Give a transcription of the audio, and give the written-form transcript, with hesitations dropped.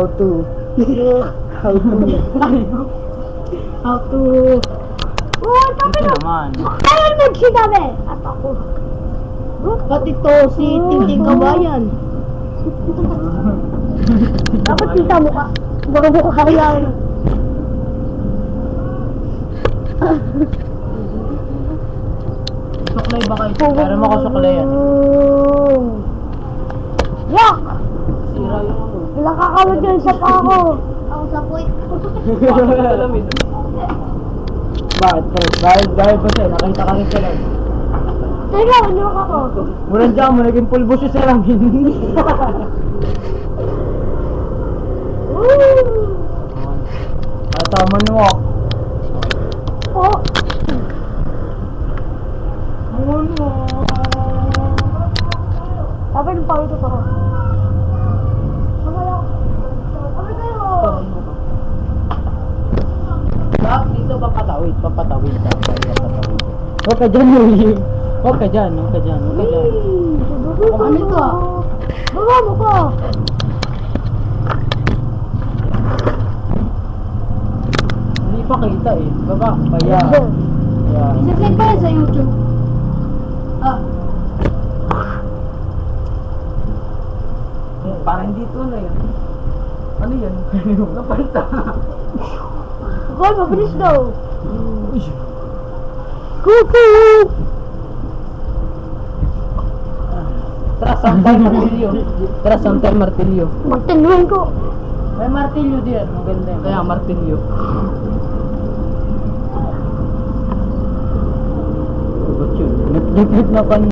How to. How to. How to... Oh, sabi Ito na. naman. Tayo nagsigabi. At ako. Pati to si Tinting Kawayan. Dapat kita mo ka. Baka mo ka kaya. Suklay ba kayo? Para mo ako suklayan. Yak! Sira yung ano. Nakakawag yan sa pa ako. Ako sa puwit. Bakit pre? Dahil pa siya, nakita ka rin siya lang. Teka, ano ako? Walang dyan mo, naging pulbo siya sa langin. Tama mo. Oh! Dapat yung pawit ito ako. Sabi kayo! Dito papatawid. Papatawid. Huwag ka dyan, Yuli. Huwag ka dyan, huwag ka dyan, huwag ka dyan. Ano ito? Baba mo ko! Hindi pa kita eh. Baba, kaya. Yan. Isa-send ko yan sa YouTube. Parang dito na yan. Ano yan? Napalta. Okay, mabilis daw. Uy. Kuku! Tara, sometime martilyo. Tara, sometime martilyo. Magtanuhin ko. May martilyo din. Maganda yan. Kaya martilyo. Ba't yun? Nag-flip na kan